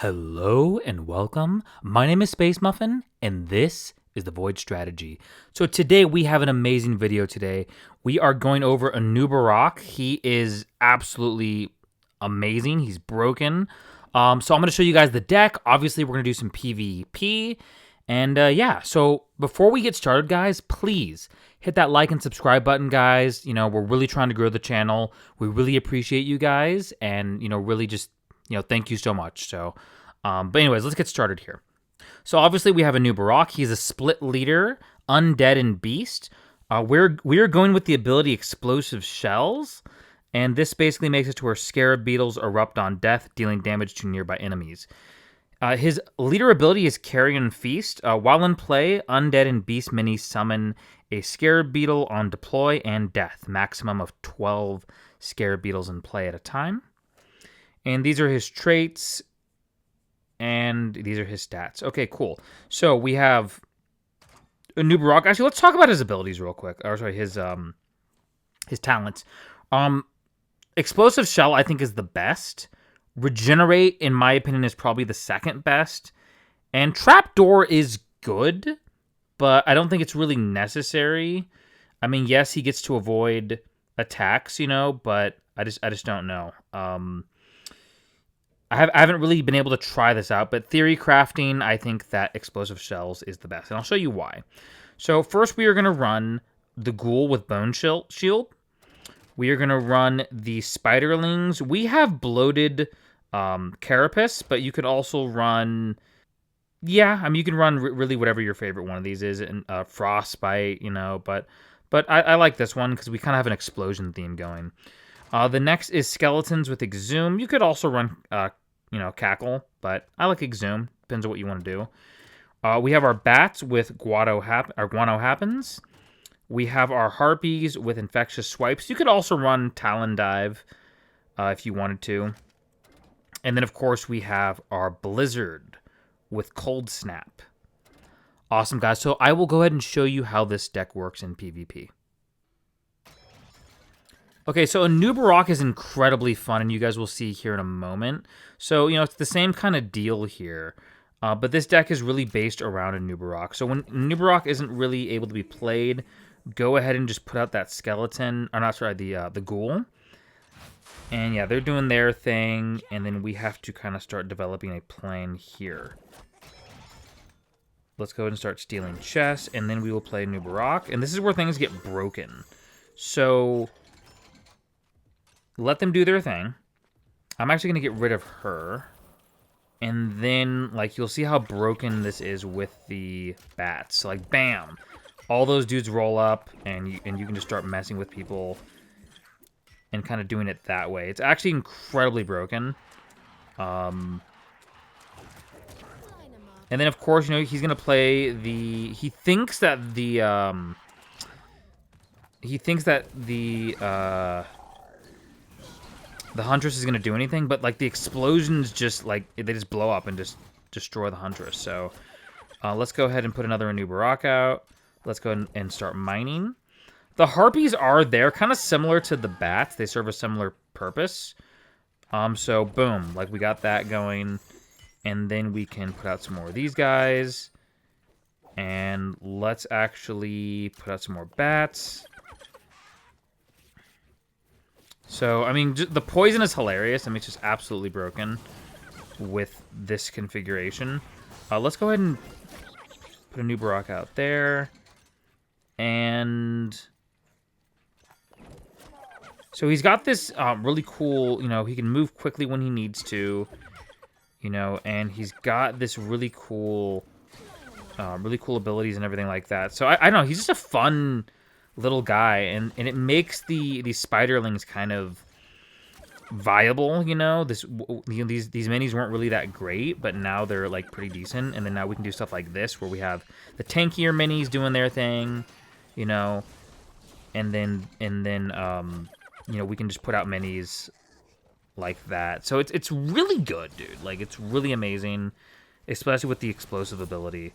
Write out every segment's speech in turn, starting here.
Hello and welcome. My name is Space Muffin, and this is the Void Strategy. So today we have an amazing video today. We are going over Anub'arak. He is absolutely amazing. He's broken. So I'm going to show you guys the deck. Obviously, we're going to do some PvP. And yeah, so before we get started, guys, please hit that like and subscribe button, guys. You know, we're really trying to grow the channel. We really appreciate you guys, and, you know, really just, thank you so much. So, but anyways, let's get started here. So obviously we have Anub'arak. He's a split leader, Undead and Beast. We're going with the ability Explosive Shells, and this basically makes it to where Scarab Beetles erupt on death, dealing damage to nearby enemies. His leader ability is Carrion Feast. While in play, Undead and Beast minis summon a Scarab Beetle on deploy and death. Maximum of 12 Scarab Beetles in play at a time. And these are his traits, and these are his stats. Okay, cool. So we have Anub'arak. Actually, let's talk about his abilities real quick. Or sorry, his talents. Explosive Shell, I think, is the best. Regenerate, in my opinion, is probably the second best. And Trapdoor is good, but I don't think it's really necessary. I mean, yes, he gets to avoid attacks, but I just don't know. I haven't really been able to try this out, but theory crafting, I think that Explosive Shells is the best, and I'll show you why. So first we are going to run the Ghoul with Bone Shield. We are going to run the Spiderlings. We have bloated Carapace, but you could also run... Yeah, I mean, you can run really whatever your favorite one of these is, and Frostbite, but I like this one because we kind of have an explosion theme going. The next is Skeletons with Exhume. You could also run, Cackle, but I like Exhume. Depends on what you want to do. We have our Bats with Guano Happens. We have our Harpies with Infectious Swipes. You could also run Talon Dive if you wanted to. And then, of course, we have our Blizzard with Cold Snap. Awesome, guys. So I will go ahead and show you how this deck works in PvP. Okay, so Anub'arak is incredibly fun, and you guys will see here in a moment. So, it's the same kind of deal here, but this deck is really based around Anub'arak. So when Anub'arak isn't really able to be played, go ahead and just put out that skeleton, or not, sorry, the ghoul. And yeah, they're doing their thing, and then we have to kind of start developing a plan here. Let's go ahead and start stealing chests, and then we will play Anub'arak, and this is where things get broken. So... let them do their thing. I'm actually going to get rid of her. And then, you'll see how broken this is with the bats. So, bam! All those dudes roll up, and you can just start messing with people and kind of doing it that way. It's actually incredibly broken. And then, of course, he's going to play the... He thinks that the Huntress is going to do anything, but, the explosions just, they just blow up and just destroy the Huntress. So, let's go ahead and put another Anub'arak out. Let's go and start mining. The Harpies are there, kind of similar to the Bats. They serve a similar purpose. So, boom. We got that going. And then we can put out some more of these guys. And let's actually put out some more Bats. So, I mean, the poison is hilarious. I mean, it's just absolutely broken with this configuration. Let's go ahead and put a Anub'arak out there. And... so he's got this really cool, he can move quickly when he needs to. And he's got this really cool abilities and everything like that. So, I don't know, he's just a fun... little guy, and it makes these Spiderlings kind of viable. These minis weren't really that great, but now they're pretty decent. And then now we can do stuff like this, where we have the tankier minis doing their thing, and then we can just put out minis like that. So it's really good, dude. It's really amazing, especially with the explosive ability.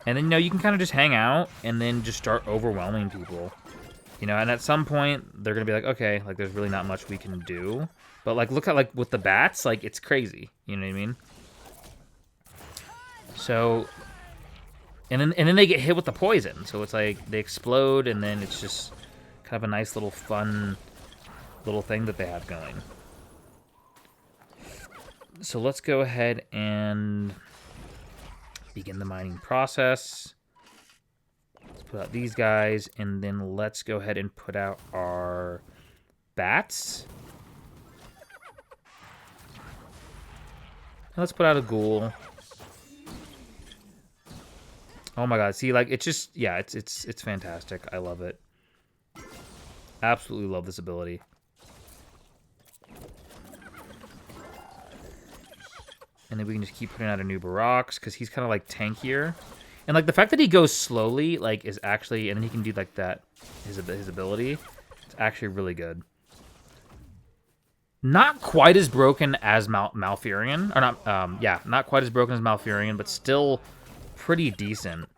And then, you can kind of just hang out and then just start overwhelming people. You know, and at some point, they're going to be like, okay, like, there's really not much we can do. But, like, look at, like, with the bats, like, it's crazy. You know what I mean? So, and then they get hit with the poison. So it's like, they explode, and then it's just kind of a nice little fun little thing that they have going. So let's go ahead and begin the mining process. Let's put out these guys, and then let's go ahead and put out our bats. And let's put out a ghoul. Oh my god, see, like, it's just, yeah, it's fantastic. I love it. Absolutely love this ability. And then we can just keep putting out Anub'arak, because he's kind of, like, tankier. And, like, the fact that he goes slowly, like, is actually, and then he can do, like, that, his ability, it's actually really good. Not quite as broken as Malfurion, or not, yeah, not quite as broken as Malfurion, but still pretty decent.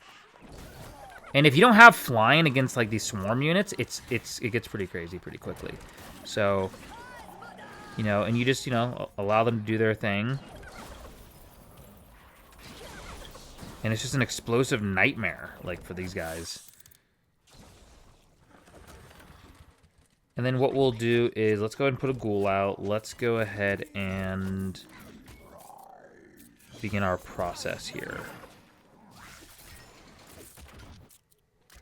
And if you don't have flying against, like, these swarm units, it gets pretty crazy pretty quickly. So, you know, and you just, you know, allow them to do their thing. And it's just an explosive nightmare, like, for these guys. And then what we'll do is, let's go ahead and put a ghoul out. Let's go ahead and begin our process here.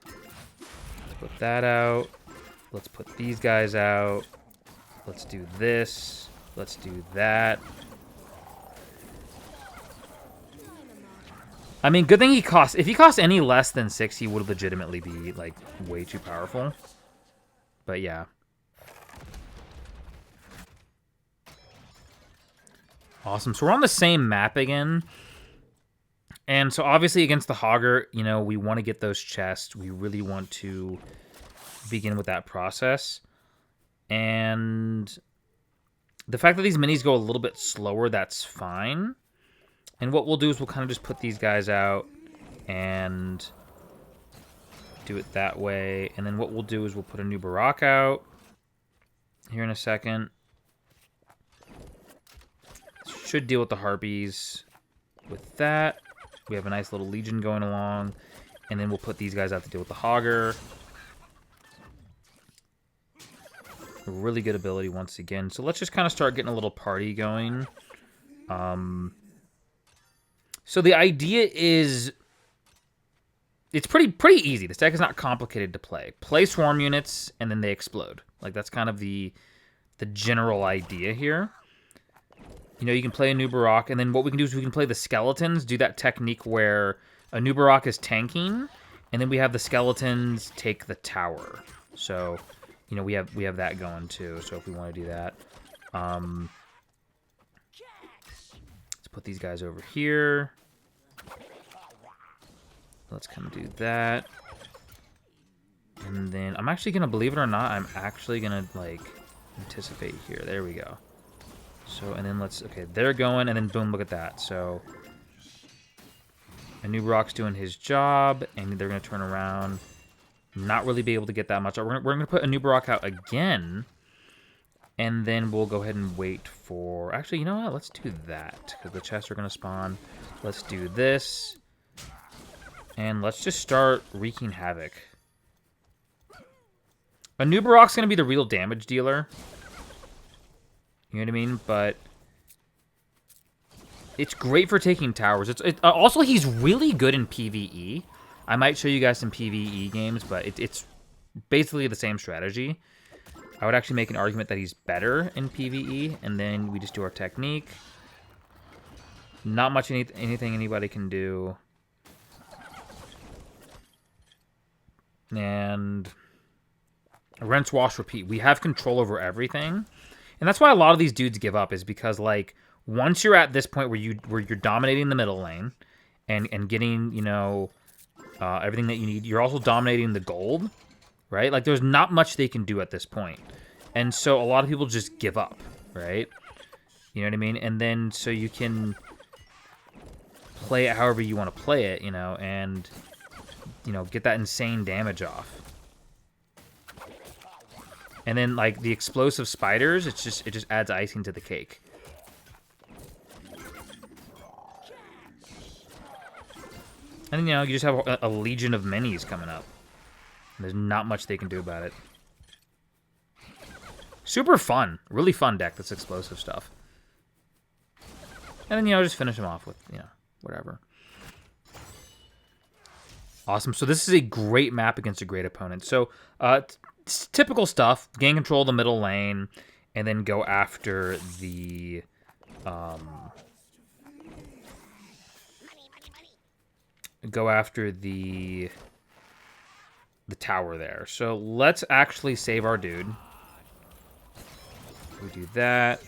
Let's put that out. Let's put these guys out. Let's do this. Let's do that. I mean, good thing he costs... If he costs any less than 6, he would legitimately be, like, way too powerful. But, yeah. Awesome. So we're on the same map again. And so, obviously, against the Hogger, you know, we want to get those chests. We really want to begin with that process. And the fact that these minis go a little bit slower, that's fine. And what we'll do is we'll kind of just put these guys out and do it that way. And then what we'll do is we'll put Anub'arak out here in a second. Should deal with the harpies with that. We have a nice little legion going along. And then we'll put these guys out to deal with the Hogger. A really good ability once again. So let's just kind of start getting a little party going. So the idea is, it's pretty easy. This deck is not complicated to play. Play swarm units, and then they explode. Like, that's kind of the general idea here. You know, you can play Anub'arak, and then what we can do is we can play the skeletons, do that technique where Anub'arak is tanking, and then we have the skeletons take the tower. So, you know, we have that going too. So if we want to do that, let's put these guys over here. Let's kind of do that. And then I'm actually going to, believe it or not, I'm actually going to, like, anticipate here. There we go. So, and then let's, okay, they're going, and then boom, look at that. So, Anub'arak's doing his job, and they're going to turn around, not really be able to get that much. We're going to put Anub'arak out again, and then we'll go ahead and wait for, actually, you know what? Let's do that, because the chests are going to spawn. Let's do this, and let's just start wreaking havoc. Anub'arak's going to be the real damage dealer. You know what I mean? But it's great for taking towers. Also, he's really good in PvE. I might show you guys some PvE games, but it's basically the same strategy. I would actually make an argument that he's better in PvE, and then we just do our technique. Not much anything anybody can do. And rinse, wash, repeat. We have control over everything. And that's why a lot of these dudes give up, is because, like, once you're at this point where you're dominating the middle lane and getting, you know, everything that you need, you're also dominating the gold, right? Like, there's not much they can do at this point. And so a lot of people just give up, right? You know what I mean? And then so you can play it however you want to play it, you know, and, you know, get that insane damage off. And then like the explosive spiders, it just adds icing to the cake. And you know, you just have a legion of minis coming up. There's not much they can do about it. Super fun. Really fun deck, this explosive stuff. And then, you know, just finish them off with, you know, whatever. Awesome. So this is a great map against a great opponent. So it's typical stuff. Gain control of the middle lane, and then go after the... go after the tower there. So let's actually save our dude. We do that.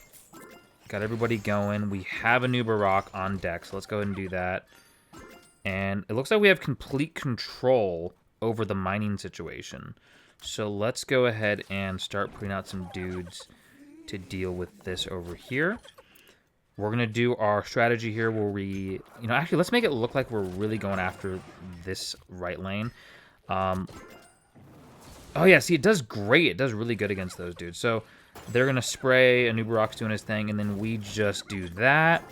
Got everybody going. We have Anub'arak on deck, so let's go ahead and do that. And it looks like we have complete control over the mining situation. So let's go ahead and start putting out some dudes to deal with this over here. We're going to do our strategy here where we... You know, actually, let's make it look like we're really going after this right lane. Oh, yeah, see, it does great. It does really good against those dudes. So they're going to spray. Anub'arak's doing his thing, and then we just do that.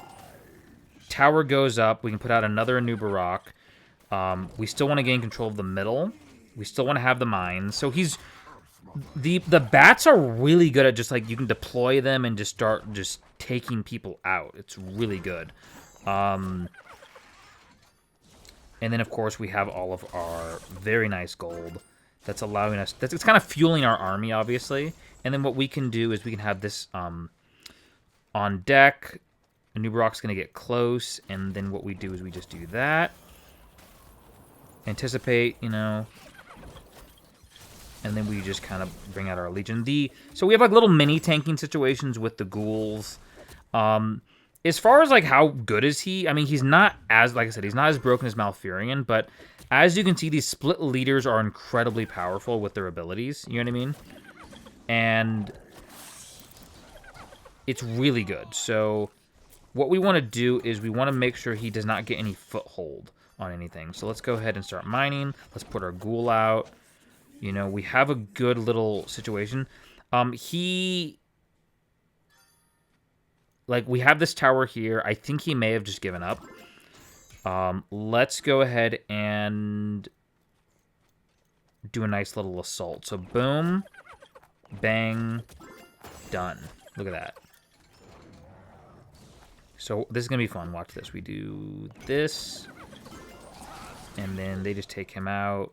Tower goes up. We can put out another Anub'arak. We still want to gain control of the middle. We still want to have the mines. So he's... The bats are really good at just, like, you can deploy them and just start just taking people out. It's really good. And then, of course, we have all of our very nice gold that's allowing us... It's kind of fueling our army, obviously. And then what we can do is we can have this on deck. Anub'arak's going to get close, and then what we do is we just do that. Anticipate, you know... And then we just kind of bring out our Legion. So we have like little mini tanking situations with the ghouls. As far as like how good is he? I mean, he's not as, like I said, he's not as broken as Malfurion. But as you can see, these split leaders are incredibly powerful with their abilities. You know what I mean? And it's really good. So what we want to do is we want to make sure he does not get any foothold on anything. So let's go ahead and start mining. Let's put our ghoul out. You know, we have a good little situation. We have this tower here. I think he may have just given up. Let's go ahead and do a nice little assault. So, boom, bang, done. Look at that. So, this is going to be fun. Watch this. We do this, and then they just take him out.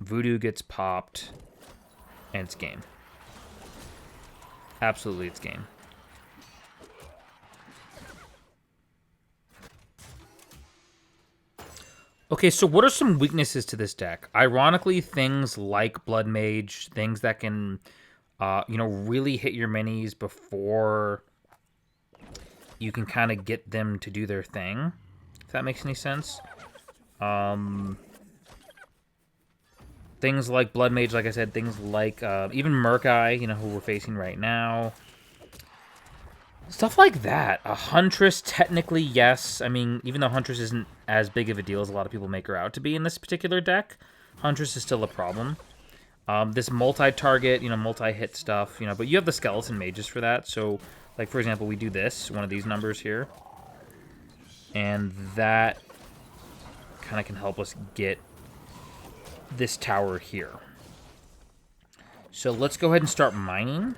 Voodoo gets popped, and it's game. Absolutely, it's game. Okay, so what are some weaknesses to this deck? Ironically, things like Blood Mage, things that can, you know, really hit your minis before you can kind of get them to do their thing, if that makes any sense. Things like Blood Mage, like I said, things like even Murkai, you know, who we're facing right now. Stuff like that. A Huntress, technically, yes. I mean, even though Huntress isn't as big of a deal as a lot of people make her out to be in this particular deck, Huntress is still a problem. This multi-target, you know, multi-hit stuff, you know, but you have the Skeleton Mages for that. So, like, for example, we do this, one of these numbers here. And that kind of can help us get this tower here. So let's go ahead and start mining.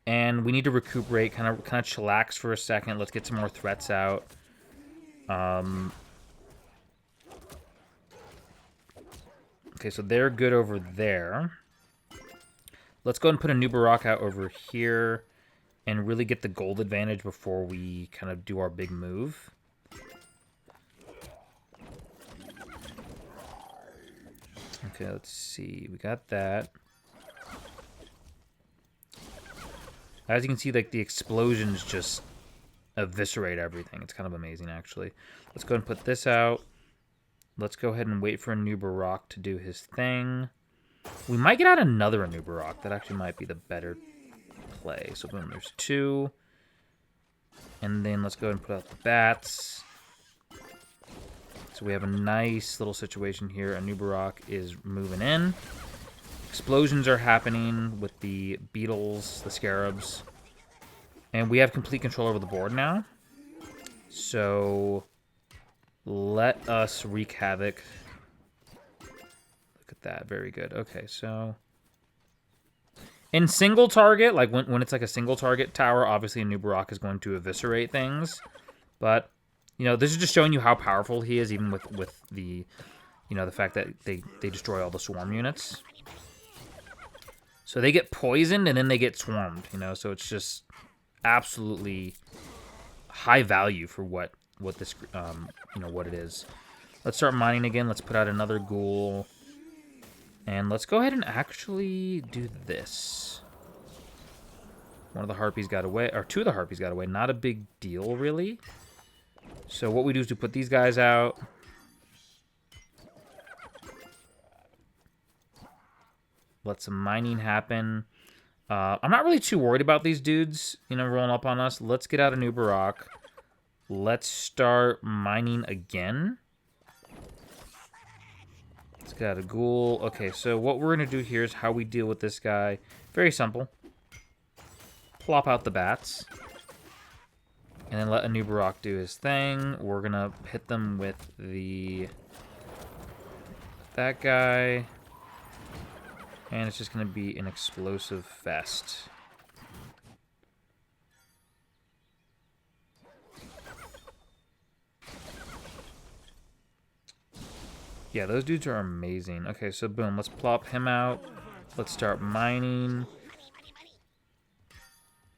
And we need to recuperate, kind of chillax for a second. Let's get some more threats out. Okay, so they're good over there. Let's go ahead and put a Anub'arak out over here and really get the gold advantage before we kind of do our big move. Okay, let's see. We got that. As you can see, like, the explosions just eviscerate everything. It's kind of amazing, actually. Let's go ahead and put this out. Let's go ahead and wait for Anub'arak to do his thing. We might get out another Anub'arak. That actually might be the better play. So, boom, there's two. And then let's go ahead and put out the bats. So we have a nice little situation here. Anub'arak is moving in. Explosions are happening with the beetles, the scarabs. And we have complete control over the board now. So let us wreak havoc. Look at that. Very good. Okay, so in single target, like when it's like a single target tower, obviously Anub'arak is going to eviscerate things. But, you know, this is just showing you how powerful he is, even with the, you know, the fact that they destroy all the swarm units. So they get poisoned and then they get swarmed, you know, so it's just absolutely high value for what this, you know, what it is. Let's start mining again. Let's put out another ghoul. And let's go ahead and actually do this. One of the harpies got away, or two of the harpies got away. Not a big deal, really. So what we do is we put these guys out. Let some mining happen. I'm not really too worried about these dudes, you know, rolling up on us. Let's get out of Anub'arak. Let's start mining again. Let's get out of ghoul. Okay, so what we're going to do here is how we deal with this guy. Very simple. Plop out the bats. And then let Anub'arak do his thing. We're going to hit them with that guy. And it's just going to be an explosive fest. Yeah, those dudes are amazing. Okay, so boom, let's plop him out. Let's start mining.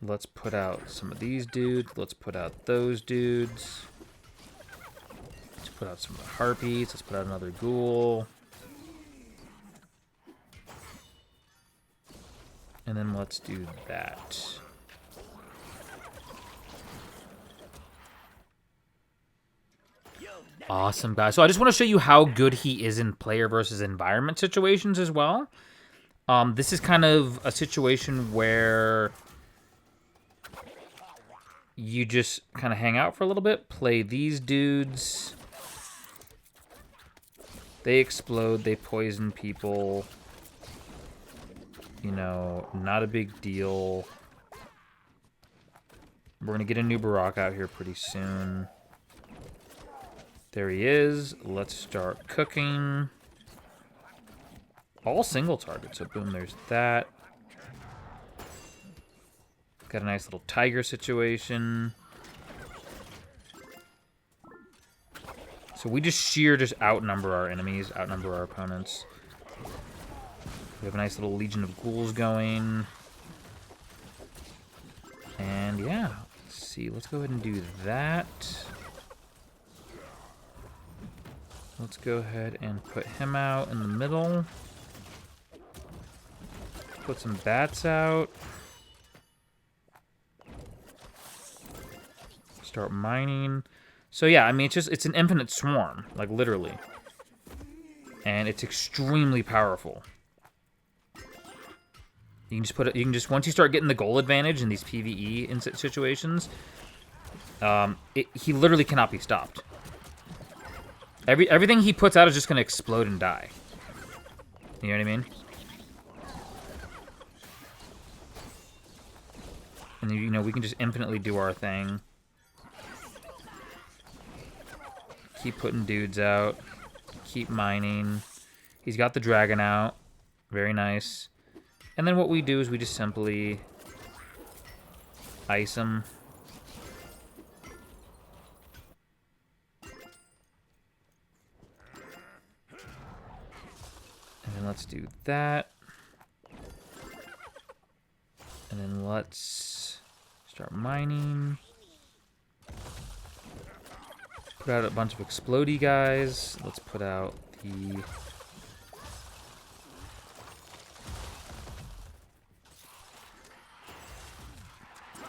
Let's put out some of these dudes. Let's put out those dudes. Let's put out some of the harpies. Let's put out another ghoul. And then let's do that. Awesome, guys. So I just want to show you how good he is in player versus environment situations as well. This is kind of a situation where you just kind of hang out for a little bit, play these dudes. They explode, they poison people. You know, not a big deal. We're going to get a Anub'arak out here pretty soon. There he is. Let's start cooking. All single targets, so boom, there's that. Got a nice little tiger situation. So we just outnumber our enemies, outnumber our opponents. We have a nice little legion of ghouls going. And yeah, let's see. Let's go ahead and do that. Let's go ahead and put him out in the middle. Put some bats out. Start mining. So yeah, I mean, it's an infinite swarm, like literally. And it's extremely powerful. You can just once you start getting the goal advantage in these PvE situations, he literally cannot be stopped. Everything he puts out is just going to explode and die. You know what I mean? And you know, we can just infinitely do our thing. Keep putting dudes out. Keep mining. He's got the dragon out. Very nice. And then what we do is we just simply ice him. And then let's do that. And then let's start mining. Put out a bunch of explodey guys. Let's put out the...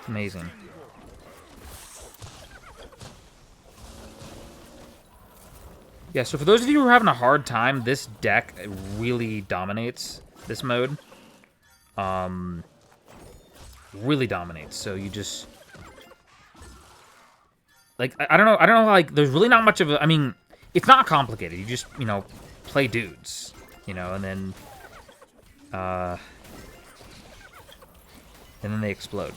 Amazing. Yeah, so for those of you who are having a hard time, this deck really dominates this mode. Really dominates. So you just... Like, I don't know, like, there's really not much of a... I mean, it's not complicated. You just, you know, play dudes. You know, and then And then they explode.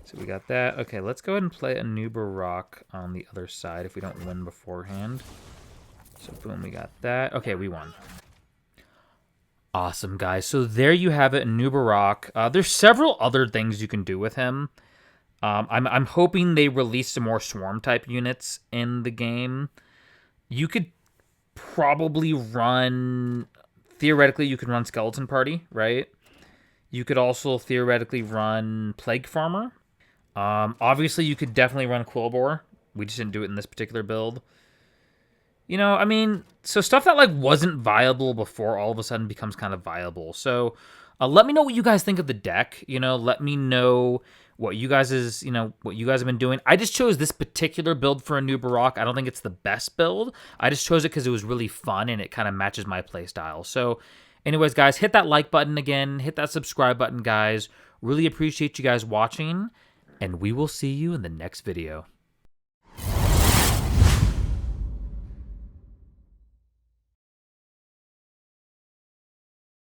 So we got that. Okay, let's go ahead and play Anub'arak on the other side if we don't win beforehand. So boom, we got that. Okay, we won. Awesome, guys. So there you have it, Anub'arak. There's several other things you can do with him. I'm hoping they release some more swarm type units in the game. You could probably run, theoretically, you could run Skeleton Party, right? You could also theoretically run Plague Farmer. Obviously, you could definitely run Quillbore. We just didn't do it in this particular build. You know, I mean, so stuff that like wasn't viable before all of a sudden becomes kind of viable. So let me know what you guys think of the deck. You know, let me know what you guys have been doing. I just chose this particular build for Anub'arak. I don't think it's the best build. I just chose it because it was really fun and it kind of matches my playstyle. So anyways, guys, hit that like button again. Hit that subscribe button, guys. Really appreciate you guys watching. And we will see you in the next video.